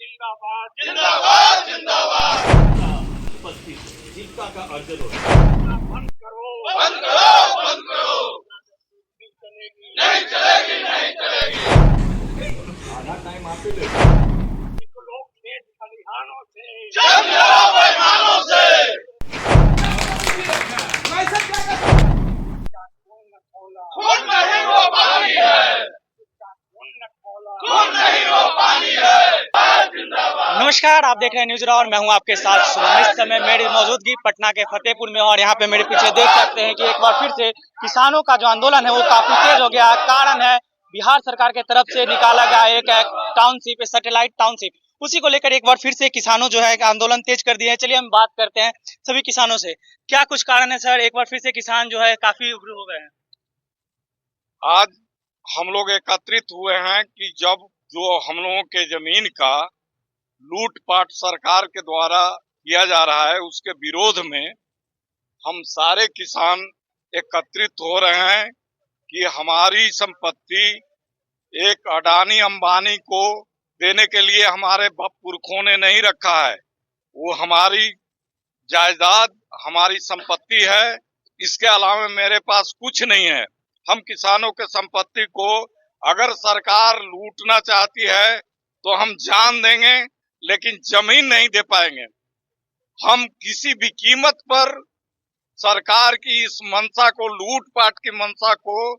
जिंदाबाद जिंदाबाद जिंदाबाद। उपस्थित जीविका का अर्जन होता बंद करो बंद करो बंद करो, नहीं चलेगी नहीं चलेगी। आधा टाइम आप ही ले लोग खेत खलिहानों से जंग लड़ो बेईमानों से। खून नहीं वो पानी है, खून नहीं वो पानी है। जिंदाबाद। नमस्कार, आप देख रहे हैं न्यूज और मैं हूं आपके साथ शुभम। इस समय मेरी मौजूदगी पटना के फतेहपुर में और यहाँ पे मेरे पीछे देख सकते हैं कि एक बार फिर से किसानों का जो आंदोलन है वो काफी तेज हो गया। कारण है बिहार सरकार की तरफ से निकाला गया एक टाउनशिप, सैटेलाइट टाउनशिप, उसी को लेकर एक बार फिर से किसानों जो है आंदोलन तेज कर दिए हैं। चलिए हम बात करते हैं सभी किसानों से, क्या कुछ कारण है सर, एक बार फिर से किसान जो है काफी उग्र हो गए हैं। आज हम लोग एकत्रित हुए हैं कि जब जो हम लोगों के जमीन का लूटपाट सरकार के द्वारा किया जा रहा है उसके विरोध में हम सारे किसान एकत्रित हो रहे हैं कि हमारी संपत्ति एक अडानी अंबानी को देने के लिए हमारे पुरखों ने नहीं रखा है। वो हमारी जायदाद, हमारी संपत्ति है। इसके अलावा मेरे पास कुछ नहीं है। हम किसानों के संपत्ति को अगर सरकार लूटना चाहती है तो हम जान देंगे, लेकिन जमीन नहीं दे पाएंगे। हम किसी भी कीमत पर सरकार की इस मंशा को, लूटपाट की मंशा को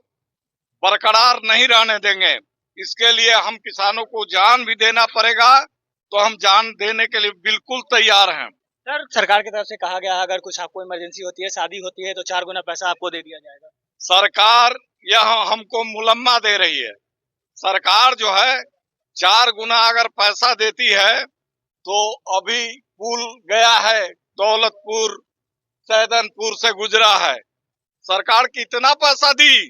बरकरार नहीं रहने देंगे। इसके लिए हम किसानों को जान भी देना पड़ेगा, तो हम जान देने के लिए बिल्कुल तैयार हैं। सर, सरकार की तरफ से कहा गया अगर कुछ आपको इमरजेंसी होती है, शादी होती है तो 4 गुना पैसा आपको दे दिया जाएगा। सरकार यह हमको मुलम्मा दे रही है। सरकार जो है 4 गुना अगर पैसा देती है तो अभी पुल गया है, दौलतपुर सैदनपुर से गुजरा है, सरकार कितना पैसा दी?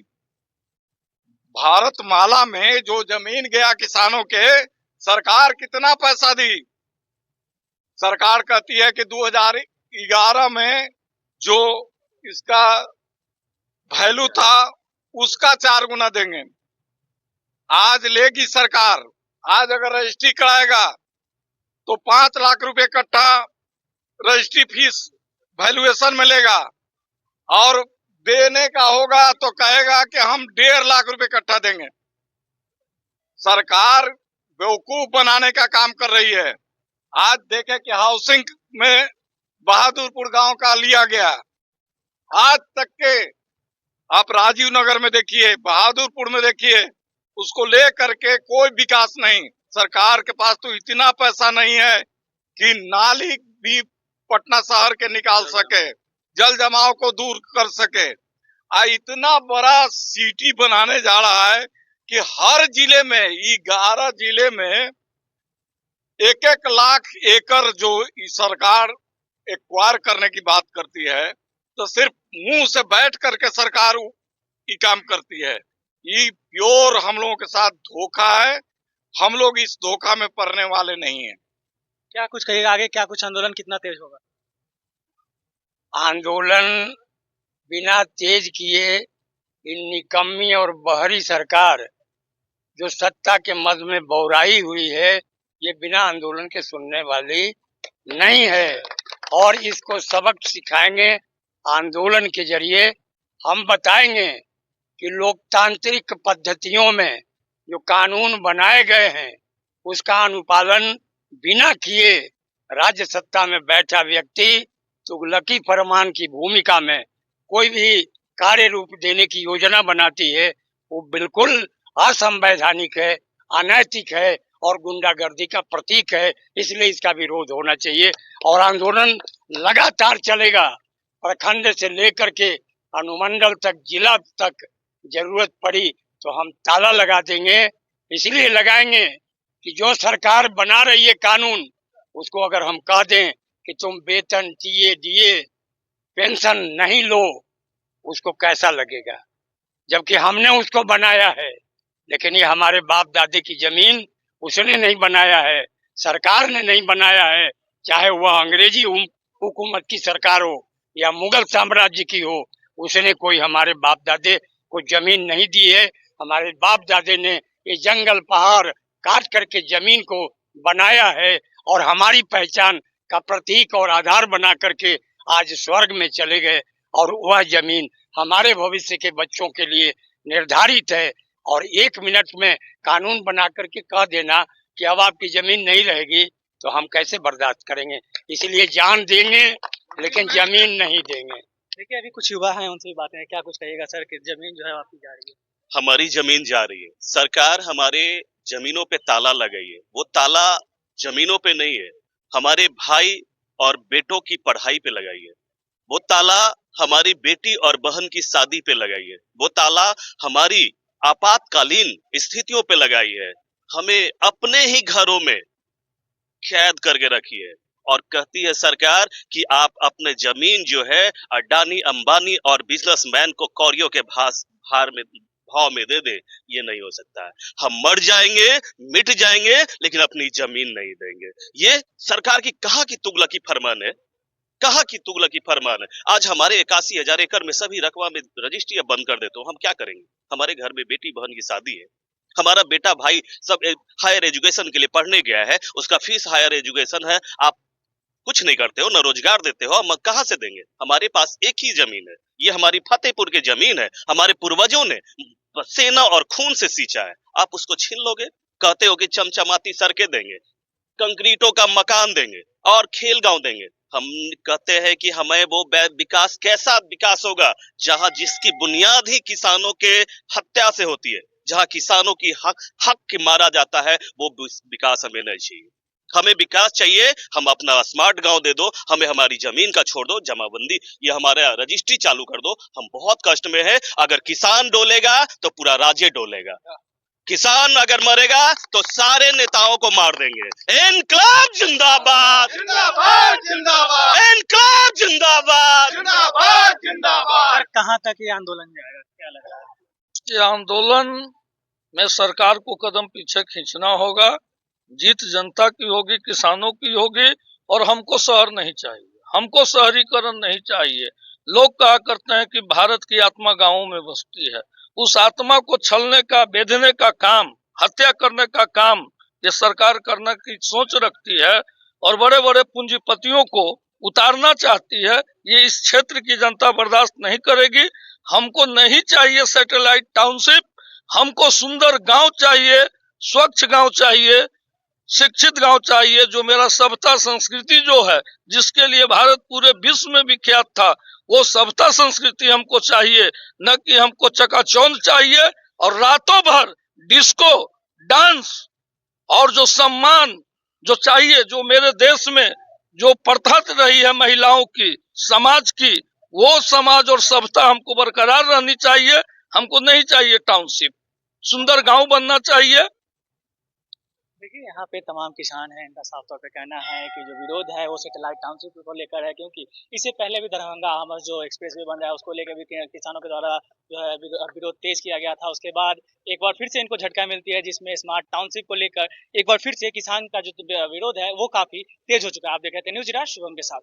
भारत माला में जो जमीन गया किसानों के, सरकार कितना पैसा दी? सरकार कहती है कि 2011 में जो इसका वैल्यू था उसका 4 गुना देंगे। आज लेगी सरकार, आज अगर रजिस्ट्री कराएगा तो 5 लाख रुपए कट्ठा रजिस्ट्री फीस वैल्यूएशन में लेगा, और देने का होगा तो कहेगा कि हम 1.5 लाख रुपए कट्ठा देंगे। सरकार बेवकूफ बनाने का काम कर रही है। आज देखे कि हाउसिंग में बहादुरपुर गांव का लिया गया, आज तक के आप राजीव नगर में देखिए, बहादुरपुर में देखिए, उसको ले करके कोई विकास नहीं। सरकार के पास तो इतना पैसा नहीं है कि नाली भी पटना शहर के निकाल सके, जल जमाव को दूर कर सके। इतना बड़ा सिटी बनाने जा रहा है कि हर जिले में, 11 जिले में 1-1 लाख एकड़ जो सरकार एक्वायर करने की बात करती है, तो सिर्फ मुंह से बैठ करके सरकार ये काम करती है। ये प्योर हम लोगों के साथ धोखा है। हम लोग इस धोखा में पड़ने वाले नहीं हैं। क्या कुछ कहिएगा आगे, क्या कुछ आंदोलन कितना तेज होगा? आंदोलन बिना तेज किए इन निकम्मी और बहरी सरकार जो सत्ता के मद में बौराई हुई है, ये बिना आंदोलन के सुनने वाली नहीं है। और इसको सबक सिखाएंगे आंदोलन के जरिए। हम बताएंगे कि लोकतांत्रिक पद्धतियों में जो कानून बनाए गए हैं उसका अनुपालन बिना किए राज्य सत्ता में बैठा व्यक्ति तुगलकी फरमान की भूमिका में कोई भी कार्य रूप देने की योजना बनाती है, वो बिल्कुल असंवैधानिक है, अनैतिक है और गुंडागर्दी का प्रतीक है। इसलिए इसका विरोध होना चाहिए और आंदोलन लगातार चलेगा। प्रखंड से लेकर के अनुमंडल तक, जिला तक जरूरत पड़ी तो हम ताला लगा देंगे। इसलिए लगाएंगे कि जो सरकार बना रही है कानून, उसको अगर हम कह दें कि तुम वेतन, डीए, पेंशन नहीं लो, उसको कैसा लगेगा? जबकि हमने उसको बनाया है। लेकिन ये हमारे बाप दादे की जमीन उसने नहीं बनाया है, सरकार ने नहीं बनाया है। चाहे वह अंग्रेजी हुकूमत की सरकार हो या मुगल साम्राज्य की हो, उसने कोई हमारे बाप दादे को जमीन नहीं दी है। हमारे बाप दादे ने ये जंगल पहाड़ काट करके जमीन को बनाया है और हमारी पहचान का प्रतीक और आधार बना करके आज स्वर्ग में चले गए, और वह जमीन हमारे भविष्य के बच्चों के लिए निर्धारित है। और 1 मिनट में कानून बना करके कह देना कि अब आपकी जमीन नहीं रहेगी, तो हम कैसे बर्दाश्त करेंगे। इसलिए जान देंगे लेकिन जमीन नहीं देंगे। देखिए अभी कुछ युवा हैं, उनसे भी बातें हैं। क्या कुछ कहिएगा सर कि जमीन जो है आपकी जा रही है? हमारी जमीन जा रही है। सरकार हमारे जमीनों पे ताला लगाई है। वो ताला जमीनों पे नहीं है, हमारे भाई और बेटों की पढ़ाई पे लगाई है। वो ताला हमारी बेटी और बहन की शादी पे लगाई है। वो ताला हमारी आपातकालीन स्थितियों पे लगाई है। हमें अपने ही घरों में कैद करके रखी है और कहती है सरकार कि आप अपने जमीन जो है अडानी अंबानी और बिजनेसमैन को कौड़ियों के भाव में दे दे। ये नहीं हो सकता है। हम मर जाएंगे, मिट जाएंगे, लेकिन अपनी जमीन नहीं देंगे। ये सरकार की कहाँ की तुगलकी फरमान है, कहाँ की तुगलकी फरमान है। आज हमारे 81,000 एकड़ में सभी रकबा में रजिस्ट्री बंद कर देते हो, हम क्या करेंगे। हमारे घर में बेटी बहन की शादी है, हमारा बेटा भाई सब हायर एजुकेशन के लिए पढ़ने गया है, उसका फीस हायर एजुकेशन है। आप कुछ नहीं करते हो, न रोजगार देते हो, हम कहां से देंगे। हमारे पास एक ही जमीन है, ये हमारी फतेहपुर की जमीन है। हमारे पूर्वजों ने सेना और खून से सींचा है। आप उसको छीन लोगे, कहते हो कि चमचमाती सड़कें देंगे, कंक्रीटों का मकान देंगे और खेल गांव देंगे। हम कहते हैं कि हमें वो विकास, कैसा विकास होगा जहां जिसकी बुनियाद ही किसानों के हत्या से होती है, जहां किसानों की हक मारा जाता है। वो विकास हमें नहीं चाहिए। हमें विकास चाहिए, हम अपना स्मार्ट गांव दे दो, हमें हमारी जमीन का छोड़ दो, जमाबंदी ये हमारा रजिस्ट्री चालू कर दो। हम बहुत कष्ट में है। अगर किसान डोलेगा तो पूरा राज्य डोलेगा। किसान अगर मरेगा तो सारे नेताओं को मार देंगे। इनकलाब जिंदाबाद, जिंदाबाद जिंदाबाद, इनकलाब जिंदाबाद, जिंदाबाद जिंदाबाद। सर कहाँ तक ये आंदोलन जाएगा, क्या लग रहा है? ये आंदोलन में सरकार को कदम पीछे खींचना होगा। जीत जनता की होगी, किसानों की होगी। और हमको शहर नहीं चाहिए, हमको शहरीकरण नहीं चाहिए। लोग कहा करते हैं कि भारत की आत्मा गांवों में बसती है। उस आत्मा को छलने का, बेधने का काम, हत्या करने का काम ये सरकार करने की सोच रखती है और बड़े बड़े पूंजीपतियों को उतारना चाहती है। ये इस क्षेत्र की जनता बर्दाश्त नहीं करेगी। हमको नहीं चाहिए सैटेलाइट टाउनशिप, हमको सुंदर गांव चाहिए, स्वच्छ गांव चाहिए, शिक्षित गांव चाहिए। जो मेरा सभ्यता संस्कृति जो है, जिसके लिए भारत पूरे विश्व में विख्यात था, वो सभ्यता संस्कृति हमको चाहिए, न कि हमको चकाचौंध चाहिए और रातों भर डिस्को डांस। और जो सम्मान जो चाहिए, जो मेरे देश में जो प्रथा रही है महिलाओं की, समाज की, वो समाज और सभ्यता हमको बरकरार रहनी चाहिए। हमको नहीं चाहिए टाउनशिप, सुंदर गांव बनना चाहिए। देखिए यहाँ पे तमाम किसान हैं, इनका साफ तौर पे कहना है कि जो विरोध है वो सैटेलाइट टाउनशिप को लेकर है, क्योंकि इससे पहले भी दरभंगा आमस जो एक्सप्रेसवे बन रहा है उसको लेकर भी किसानों के द्वारा जो है विरोध तेज किया गया था। उसके बाद एक बार फिर से इनको झटका मिलती है, जिसमें स्मार्ट टाउनशिप को लेकर एक बार फिर से किसान का जो विरोध है वो काफी तेज हो चुका है। आप देख रहे थे न्यूज राज शुभम के साथ।